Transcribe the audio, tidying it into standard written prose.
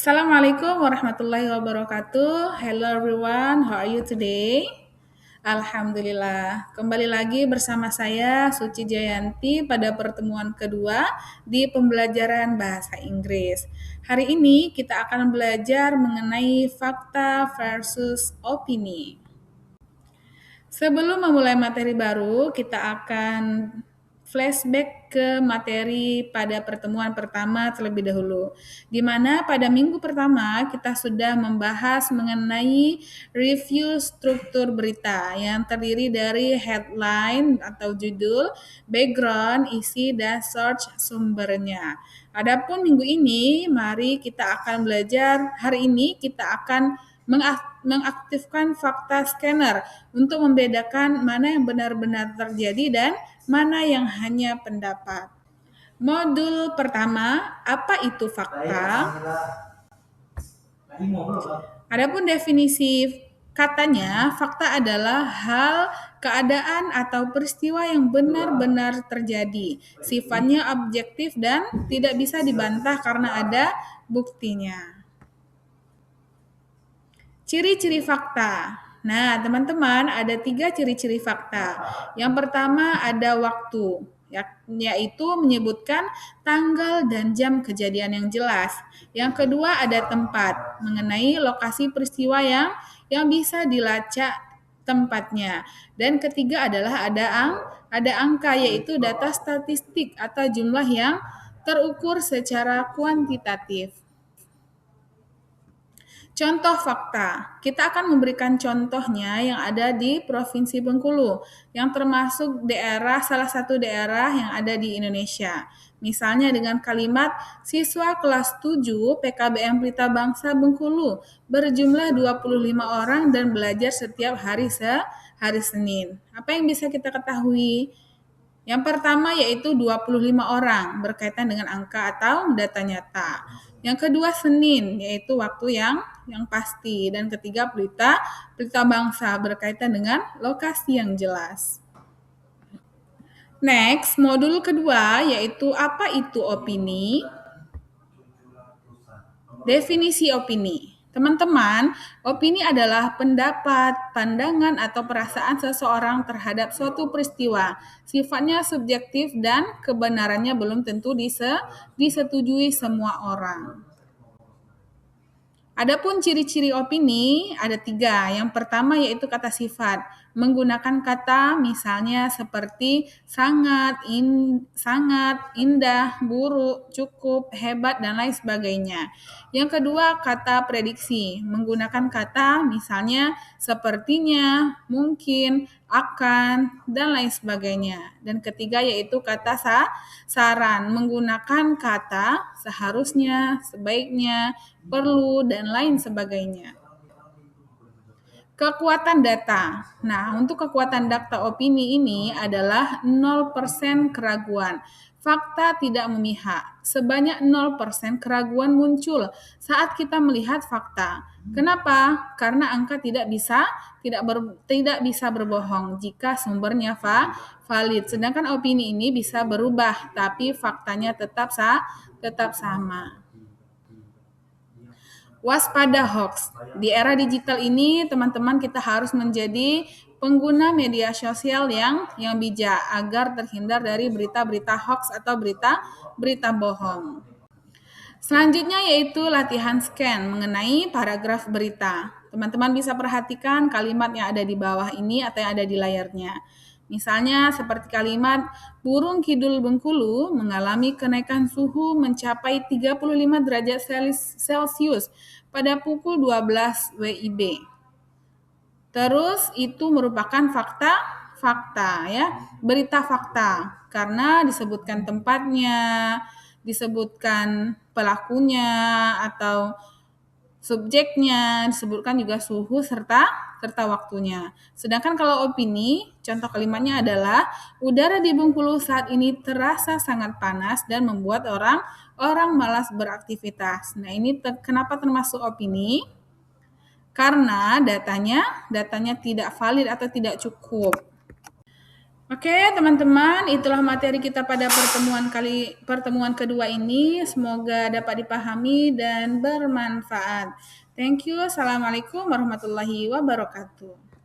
Assalamualaikum warahmatullahi wabarakatuh. Hello everyone, how are you today? Alhamdulillah, kembali lagi bersama saya Suci Jayanti pada pertemuan kedua di pembelajaran bahasa Inggris. Hari ini kita akan belajar mengenai fakta versus opini. Sebelum memulai materi baru, kita akan flashback ke materi pada pertemuan pertama terlebih dahulu, di mana pada minggu pertama kita sudah membahas mengenai review struktur berita yang terdiri dari headline atau judul, background, isi, dan search sumbernya. Adapun minggu ini, mari kita akan belajar, hari ini kita akan mengaktifkan fakta scanner untuk membedakan mana yang benar-benar terjadi dan mana yang hanya pendapat. Modul pertama, apa itu fakta? Adapun definisi katanya, fakta adalah hal, keadaan, atau peristiwa yang benar-benar terjadi. Sifatnya objektif dan tidak bisa dibantah karena ada buktinya. Ciri-ciri fakta. Nah, teman-teman, ada 3 ciri-ciri fakta. Yang pertama ada waktu, yaitu menyebutkan tanggal dan jam kejadian yang jelas. Yang kedua ada tempat, mengenai lokasi peristiwa yang bisa dilacak tempatnya. Dan ketiga adalah ada angka, yaitu data statistik atau jumlah yang terukur secara kuantitatif. Contoh fakta, kita akan memberikan contohnya yang ada di Provinsi Bengkulu, yang termasuk salah satu daerah yang ada di Indonesia. Misalnya dengan kalimat, siswa kelas 7 PKBM Pelita Bangsa Bengkulu berjumlah 25 orang dan belajar setiap hari Senin. Apa yang bisa kita ketahui? Yang pertama yaitu 25 orang berkaitan dengan angka atau data nyata. Yang kedua Senin yaitu waktu yang pasti, dan ketiga Pelita Bangsa berkaitan dengan lokasi yang jelas. Next, modul kedua yaitu apa itu opini? Definisi opini. Teman-teman, opini adalah pendapat, pandangan, atau perasaan seseorang terhadap suatu peristiwa. Sifatnya subjektif dan kebenarannya belum tentu disetujui semua orang. Adapun ciri-ciri opini ada 3. Yang pertama yaitu kata sifat. Menggunakan kata misalnya seperti sangat, indah, buruk, cukup, hebat, dan lain sebagainya. Yang kedua kata prediksi. Menggunakan kata misalnya sepertinya, mungkin, akan, dan lain sebagainya. Dan ketiga yaitu kata saran. Menggunakan kata seharusnya, sebaiknya, perlu, dan lain sebagainya. Kekuatan data. Nah, untuk kekuatan data opini ini adalah 0% keraguan. Fakta tidak memihak. Sebanyak 0% keraguan muncul saat kita melihat fakta. Kenapa? Karena angka tidak bisa berbohong jika sumbernya valid. Sedangkan opini ini bisa berubah, tapi faktanya tetap sama. Waspada hoax. Di era digital ini, teman-teman, kita harus menjadi pengguna media sosial yang bijak agar terhindar dari berita-berita hoax atau berita bohong. Selanjutnya yaitu latihan scan mengenai paragraf berita. Teman-teman bisa perhatikan kalimat yang ada di bawah ini atau yang ada di layarnya. Misalnya seperti kalimat, burung kidul Bengkulu mengalami kenaikan suhu mencapai 35 derajat Celcius pada pukul 12 WIB. Terus itu merupakan fakta ya, berita fakta karena disebutkan tempatnya, disebutkan pelakunya atau subjeknya, disebutkan juga suhu serta waktunya. Sedangkan kalau opini, contoh kalimatnya adalah udara di Bengkulu saat ini terasa sangat panas dan membuat orang malas beraktivitas. Nah, ini kenapa termasuk opini? Karena datanya tidak valid atau tidak cukup. Oke, teman-teman, itulah materi kita pada pertemuan kedua ini. Semoga dapat dipahami dan bermanfaat. Thank you. Assalamualaikum warahmatullahi wabarakatuh.